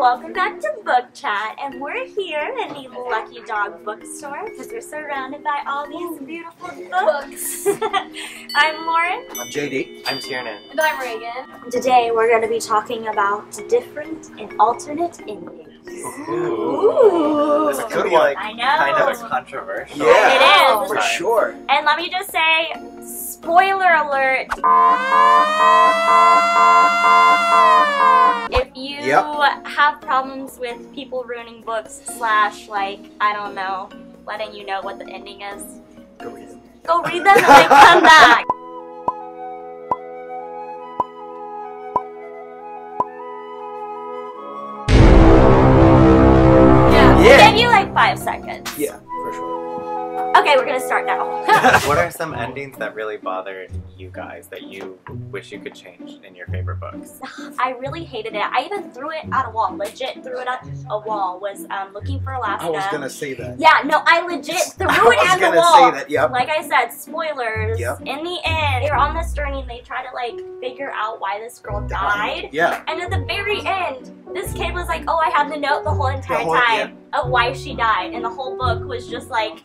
welcome back to Book Chat, and we're here in the Lucky Dog bookstore because we're surrounded by all these beautiful books. I'm Lauren. I'm JD. I'm Tiernan. And I'm Reagan. Today we're going to be talking about different and alternate endings. Ooh. This That's a could good be one. like I know. kind of a controversial. Yeah, It is. for sure. And let me just say, spoiler alert. If you have problems with people ruining books / like, I don't know, letting you know what the ending is, Go read them. go read them and then come back. I'll give you like 5 seconds. Yeah, for sure. Okay, we're gonna start now. What are some endings that really bothered you guys that you wish you could change in your favorite books? I really hated it. I even threw it at a wall. Legit threw it at a wall. Was looking for Alaska. I was gonna say that. Yeah, no, I legit threw it at the wall. I was gonna say that, yep. Like I said, spoilers. Yep. In the end, they're on this journey and they try to like figure out why this girl died. Yeah. And at the very end, this kid was like, oh, I had the note the whole entire time of why she died. And the whole book was just like...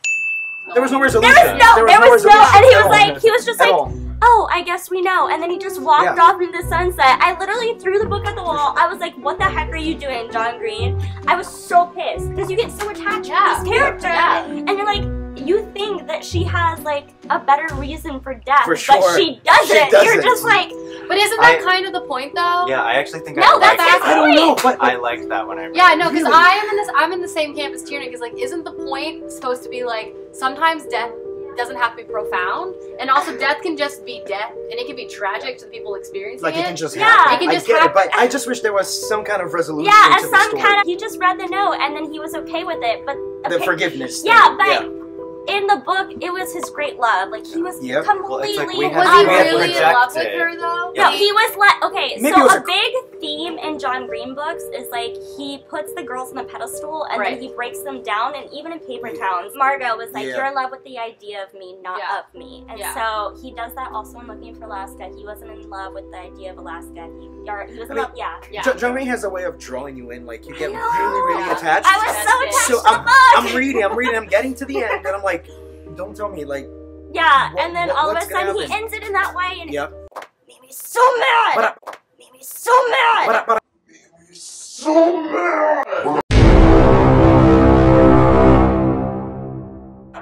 There was no resolution. There was no, and he was just like, all. oh, I guess we know. And then he just walked off into the sunset. I literally threw the book at the wall. I was like, what the heck are you doing, John Green? I was so pissed because you get so attached to this character. And you're like, you think that she has like a better reason for death, For sure. but she doesn't. You're just like... But isn't that kind of the point though? Yeah, I actually think No, I liked that's I don't know, but I liked that when I read Yeah, no, because Really? I'm in the same camp as Tiernan, because like, isn't the point supposed to be like, sometimes death doesn't have to be profound, and also death can just be death, and it can be tragic to the people experiencing like it. it can just Yeah. happen. It can just I get happen. it, but I just wish there was some kind of resolution Yeah, to as the some story. kind of... He just read the note and then he was okay with it, but... The forgiveness. Yeah, thing. but... In the book, it was his great love. Like, he was Yep. completely... Well, it's like we Was have- he we have really in love with projected. her though? No, he was okay, Maybe it so was a a- big theme in John Green books is like he puts the girls on a pedestal and then he breaks them down, and even in Paper Towns, Margot was like, you're in love with the idea of me, not of me. And so he does that also in Looking for Alaska. He wasn't in love with the idea of Alaska. He was in love, John Green has a way of drawing you in, like you get I really, really know. attached. I was so attached So to the book! I'm reading, I'm getting to the end, and I'm like, don't tell me, like, Yeah, and then all of a what's gonna sudden he happen? ends it in that way, and yep. it made me so mad! Made me so mad!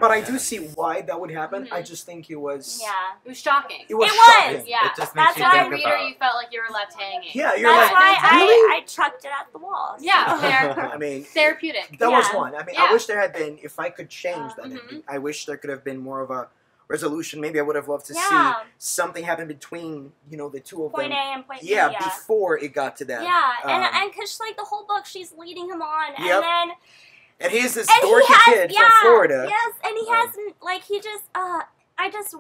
But I do see why that would happen. I just think it was... It was shocking. It was It was! shocking. Yeah. It just makes That's you why As a think reader, about... you felt like you were left hanging. Yeah, you're That's like, why really? I chucked it at the wall. Yeah, fair. I mean, Therapeutic. that was Yeah. one. I mean, Yeah. I wish there had been, if I could change that ending, I wish there could have been more of a resolution. Maybe I would have loved to see something happen between, you know, the two of Point them. A and point B, Yeah, before it got to that. Yeah, and because like the whole book, she's leading him on, and then And he's this and dorky he has, kid from Florida. Yes, and he hasn't like he just I just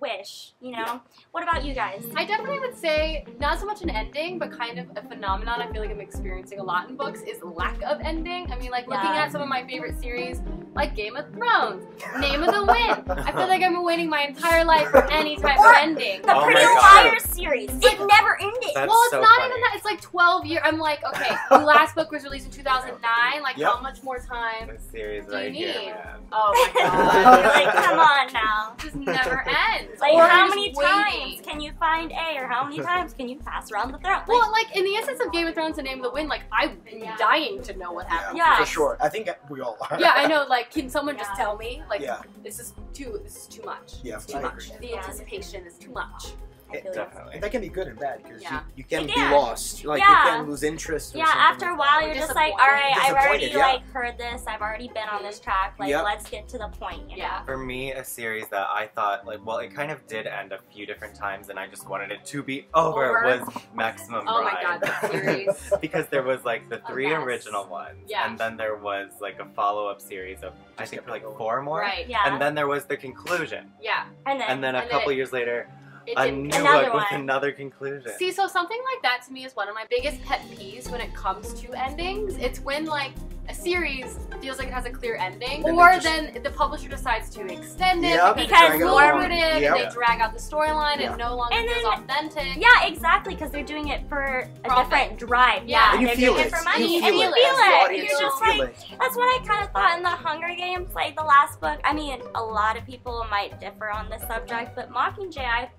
wish, you know. What about you guys? I definitely would say, not so much an ending, but kind of a phenomenon I feel like I'm experiencing a lot in books is lack of ending. I mean, like, looking at some of my favorite series, like Game of Thrones, Name of the Wind. I feel like I'm waiting my entire life for any type of ending. The Oh Pretty my God. Liars series. It never ended. That's Well, it's so not funny. even that. It's like 12 years. I'm like, okay, the last book was released in 2009. Like, how much more time This series do you right need? here, man. Oh my You're god. like, come on now. It just never ends. Like, Or how just many waiting. times can you find A, or how many times can you pass around the throne? Like, Well, like, in the essence of Game of Thrones and Name of the Wind, like, I'm dying to know what happens. Yeah. For sure. I think we all are. Yeah, I know. Like, can someone just tell me? Like, Yeah. this is too much. Yeah, It's too I much. agree. The anticipation is too much. I feel you. Definitely. And that can be good and bad because you can It be can. lost. Like, Yeah. you can lose interest. Or Yeah, something after a like while that. you're just like, alright, I've already Disappointed, yeah. like heard this, I've already been on this track, like let's get to the point, you know? For me, a series that I thought, like, well, it kind of did end a few different times and I just wanted it to be over was Maximum Oh Ride. my god, that series. Because there was like the 3 mess. original ones, Yeah. and then there was like a follow-up series of, I think, like 4 more. Right. Yeah. And then there was the conclusion. Yeah. And then a couple years later, It a didn't- new Another book with one. another conclusion. See, so something like that to me is one of my biggest pet peeves when it comes to endings. It's when, like, a series feels like it has a clear ending, or then the publisher decides to extend it because it's lucrative and they drag out the storyline and no longer feels authentic. Yeah, exactly, because they're doing it for a different drive. Yeah, and they're doing it for money, and you feel it. You're just like, that's what I kind of thought in the Hunger Games, like the last book. I mean, a lot of people might differ on this subject, but Mockingjay, I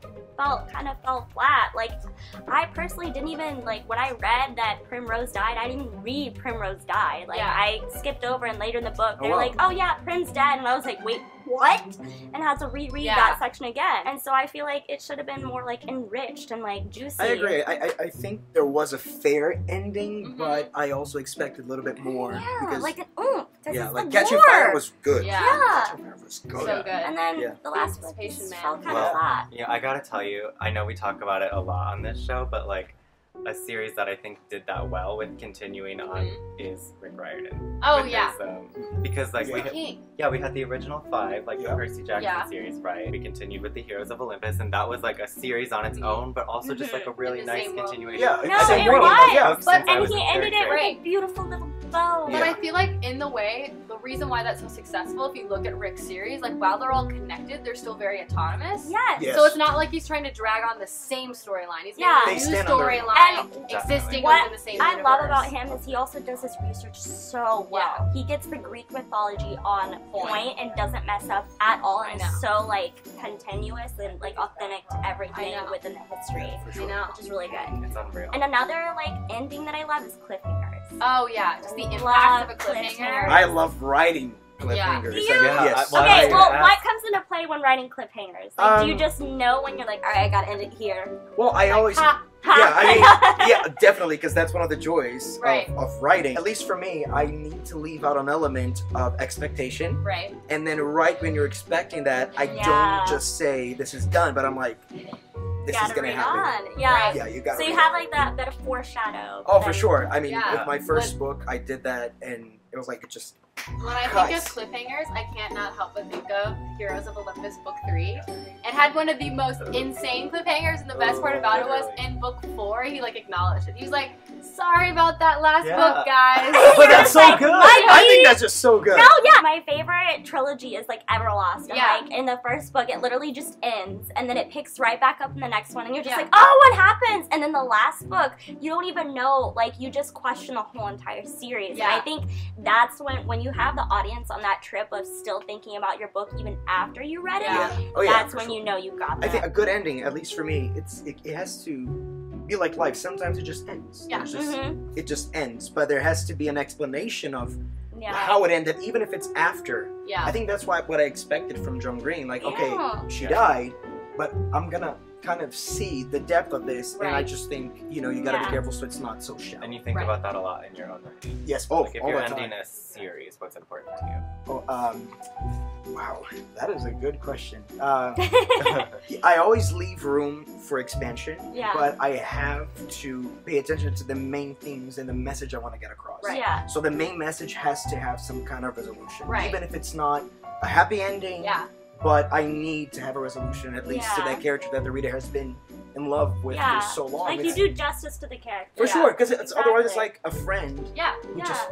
kind of fell flat. Like, I personally didn't even, like, when I read that Primrose died, I didn't even read Primrose died. Like, I skipped over, and later in the book, they're like, oh yeah, Prim's dead, and I was like, wait, what? And had to reread that section again. And so I feel like it should have been more, like, enriched and, like, juicy. I agree. I think there was a fair ending, but I also expected a little bit more. Yeah, because, like an oomph. Like Catching Fire was good. Yeah. Catching Fire was good. So good. And then the last book fell kind of flat. Yeah, I gotta tell you, I know we talk about it a lot on this show, but like a series that I think did that well with continuing on is Riordan. Oh with yeah. His, because like we had the original 5, like the Percy Jackson series, right? We continued with the Heroes of Olympus, and that was like a series on its own, but also just like a really nice continuation. Yeah, no, it was. And he ended it with a beautiful little bow. But I feel like in the way, the reason why that's so successful, if you look at Rick's series, like while they're all connected, they're still very autonomous. Yes. So it's not like he's trying to drag on the same storyline. He's making a new storyline existing within the same universe. What I love about him is he also does his research so well. He gets the Greek mythology on point and doesn't mess up at all, and is so like continuous and like authentic to everything within the history. I know. Which is really good. It's unreal. And another like ending that I love is cliffhangers. Oh yeah, just the impact of a cliffhanger. I love writing cliffhangers. Yes. Okay, well, what comes into play when writing cliffhangers? Like, do you just know when you're like, all right, I gotta end it here? Well, I always... definitely, because that's one of the joys of writing. At least for me, I need to leave out an element of expectation. Right. And then right when you're expecting that, I don't just say, this is done, but I'm like... This is gonna happen. Yeah, you gotta. So you have like that bit of foreshadow. Oh, for sure. I mean, with my first book, I did that, and it was like it just. When I think of cliffhangers, I can't not help but think of Heroes of Olympus Book 3. It had one of the most insane cliffhangers, and the best part about it was in Book 4, he like acknowledged it. He was like, sorry about that last book, guys. But that's so good. I think that's just so good. No, yeah. My favorite trilogy is like EVERLOST. And like in the first book, it literally just ends, and then it picks right back up in the next one, and you're just like, oh, what happens? And then the last book, you don't even know, like you just question the whole entire series. And I think that's when you have the audience on that trip of still thinking about your book even after you read it, that's when you know you got that. I think a good ending, at least for me, it has to be like life. Sometimes it just ends. Yeah. It just ends. But there has to be an explanation of how it ended, even if it's after. Yeah. I think that's what I expected from John Green. Like, okay, she died, but I'm gonna kind of see the depth of this, and I just think, you know, you gotta be careful so it's not so shallow. And you think about that a lot in your own writing. Yes. Like if you're ending a series, what's important to you? Wow, that is a good question. I always leave room for expansion, but I have to pay attention to the main themes and the message I want to get across. So the main message has to have some kind of resolution, even if it's not a happy ending. But I need to have a resolution, at least to that character that the reader has been in love with for so long. Like, you do justice to the character. For sure, because otherwise it's like a friend. Who just,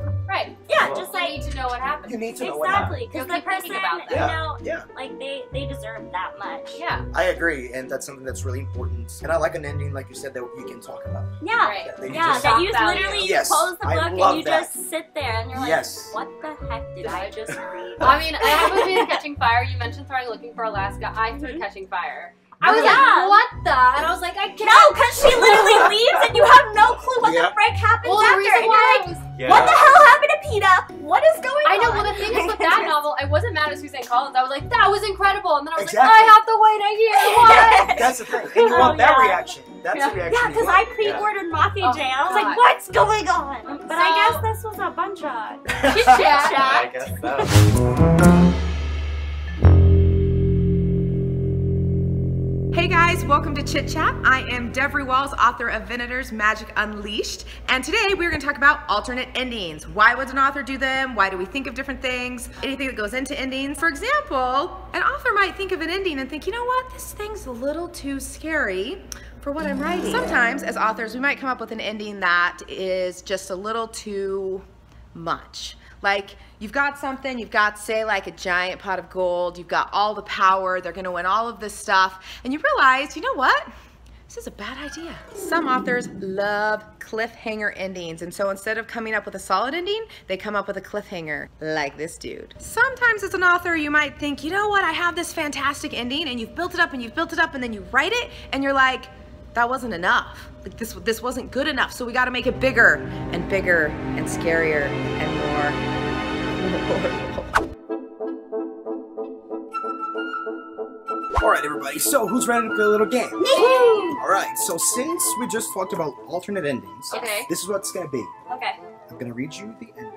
just like... You need to know what happened. You need to know what happened. Exactly, because the person, about that. You know, like, they deserve that much. I agree, and that's something that's really important. And I like an ending, like you said, that you can talk about. That you literally close the book and you just sit there and you're like, what the heck did I just read? I mean, I have a bit of Catching Fire. You mentioned starting looking for Alaska. I threw Catching Fire. I was like, what the? And I was like, I can't. No, because she literally leaves and you have no clue what the frick happens after. And you're like, what the hell happened to PETA? What is going on? I know, well, the thing is with that novel, I wasn't mad at Suzanne Collins. I was like, that was incredible. And then I was like, I have to wait a year. What? That's the thing. And you want that reaction. That's the reaction. Yeah, because I pre-ordered Mockingjay. I was like, what's going on? But I guess this was a bunch of chit-chat. I guess so. Hey guys, welcome to Chit Chat. I am Devri, author of Venator's Magic Unleashed, and today we're going to talk about alternate endings. Why would an author do them? Why do we think of different things? Anything that goes into endings. For example, an author might think of an ending and think, you know what, this thing's a little too scary for what I'm writing. Sometimes, as authors, we might come up with an ending that is just a little too much. Like, you've got something, you've got, say, like a giant pot of gold, you've got all the power, they're gonna win all of this stuff, and you realize, you know what? This is a bad idea. Some authors love cliffhanger endings, and so instead of coming up with a solid ending, they come up with a cliffhanger, like this dude. Sometimes as an author, you might think, you know what, I have this fantastic ending, and you've built it up and you've built it up, and then you write it, and you're like, that wasn't enough. Like this wasn't good enough, so we gotta make it bigger and bigger and scarier and more horrible. All right, everybody, so who's ready to play a little game? All right, so since we just talked about alternate endings, this is what it's gonna be. Okay. I'm gonna read you the ending,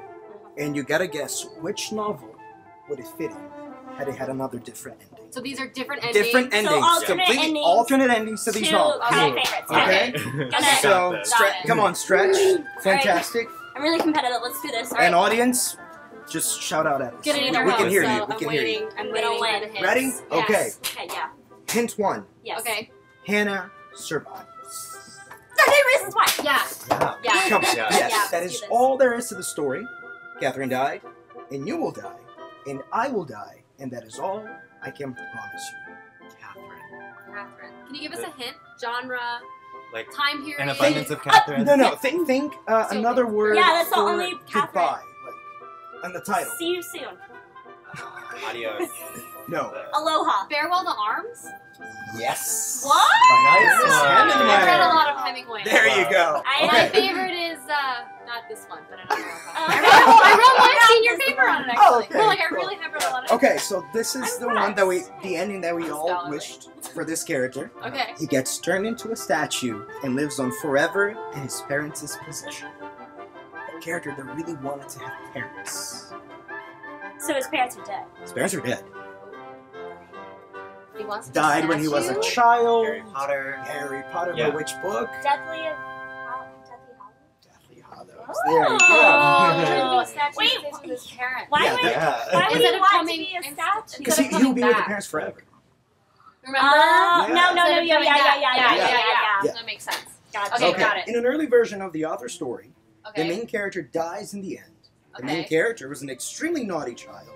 and you gotta guess which novel would it fit in had it had another different ending. So these are different endings? Different endings. So Completely alternate endings to these novels. My favorites. Okay? So, come on, stretch. Fantastic. Right. I'm really competitive. Let's do this. And audience, just shout out at us. Get it in we can hear you. We can hear you. I'm waiting for the hints. Ready? Yes. Okay. Okay, yeah. Hint 1. Yes. Okay. Hannah survives. 13 Reasons Why. Yeah. Yeah. Come on. Yeah. Yes, Yeah, that is all there is to the story. Catherine died, and you will die, and I will die, and that is all I can promise you. Catherine. Can you give us a hint? Genre, like time period? an abundance of Catherine. No. Think another word. Yeah, that's the for only Catherine. goodbye, like, on the title. See you soon. Adios. No. Aloha. Farewell to Arms? Yes. What? Nice one. I've read a lot of Hemingway. There you go. My favorite is, not this one, but another one. I wrote my senior paper on it, actually. Oh, okay, No, like, I cool. really have read a lot of Okay, so this is the one that the ending that we I'm all scholarly. wished for this character. Okay. He gets turned into a statue and lives on forever in his parents' possession. A character that really wanted to have parents. So his parents are dead. His parents are dead. He wants to Died when he was a statue? child. Harry Potter. Harry Potter, Yeah. but which book? Deathly Deathly Hallows. Oh. There you go. Wait, with his parents. Why Yeah, would, that- why would Instead he of want to coming be a in- statue? Because Instead of he'll be coming with the back. parents forever. Remember? Yeah. No, Instead of yeah. coming back. Yeah. That makes sense. Gotcha. Okay, got it. In an early version of the author's story, Okay. the main character dies in the end. The main character was an extremely naughty child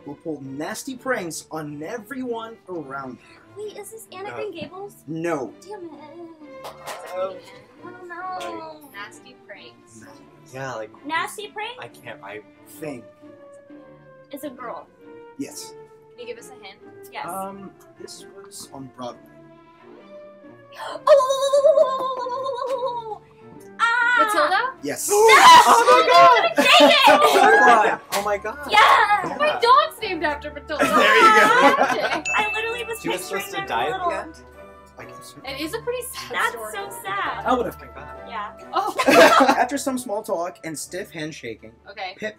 who pulled nasty pranks on everyone around her. Wait, is this Anna Green Gables? No. Damn it. Oh. I don't know. Nasty pranks. Yeah, like Nasty Prank I can't. Thing. is a girl. Yes. Can you give us a hint? Yes. This was on Broadway. Matilda? Yes. Oh my god! Dang it! Oh my god. Yeah! My dog's named after Matilda. There you go. I literally was She was picturing supposed to them die at little. the end. I guess. It is a pretty sad That's story. so sad. I would have. Yeah. Oh. After some small talk and stiff handshaking, Okay. Pip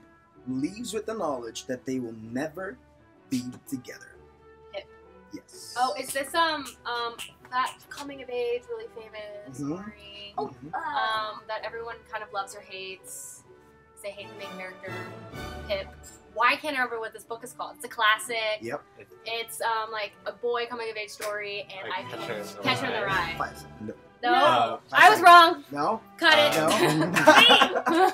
leaves with the knowledge that they will never be together. Pip. Yes. Oh, is this that coming of age, really famous Mhm. story? Oh, That everyone kind of loves or hates. 'Cause they hate the main character, Pip. Why can't I remember what this book is called? It's a classic. Yep. It's like a boy coming of age story, and Like I can Catcher Catcher in the Rye. 5. No. No, I was wrong. No. Cut it. No.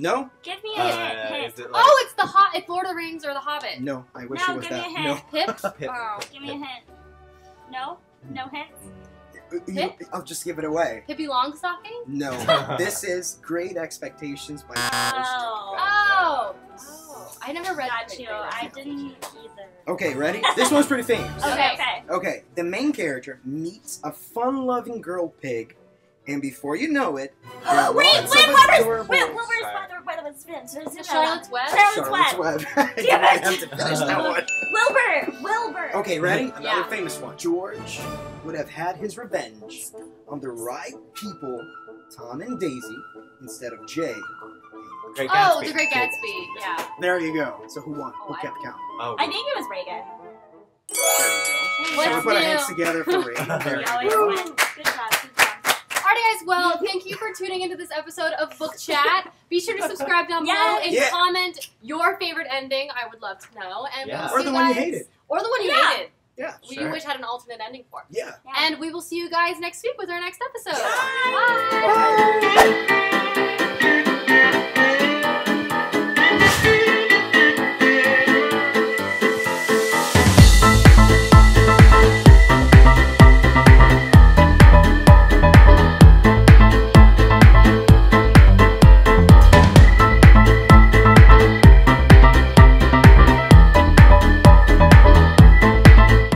No. Give me a hint. Is it like Oh, it's it's Lord of the Rings or The Hobbit. No. I wish No, it was give me that. a hint. Pip. Pip? Oh, give me a hint. No? No hints? No. I'll just give it away. Pippi Longstocking. No. This is Great Expectations by Oh. Oh, I never read. Got you. I didn't either. Okay, ready? This one's pretty famous. Okay. Okay, the main character meets a fun-loving girl pig, and before you know it, there are lots of adorable- Charlotte's Web. Charlotte's Web. You Damn might it. have to finish that one. Wilbur. Okay, ready? Another Yeah. famous one. George would have had his revenge on the right people, Tom and Daisy, instead of Jay. Great Oh, Gatsby? The Great Gatsby. Yeah. There you go. So who won? Oh, Who I kept count? Oh. I think it was Reagan. There you go. What's So we put our new? hands together for Ray. There You you always go. win. Good job. Alright guys, well, thank you for tuning into this episode of Book Chat. Be sure to subscribe down below Yes. and Yeah. comment your favorite ending. I would love to know. And Yeah. we'll Or see the you one you guys- hated. Or the one you Yeah. hated. Yeah. You wish had an alternate ending for. Yeah. Yeah. And we will see you guys next week with our next episode. Bye.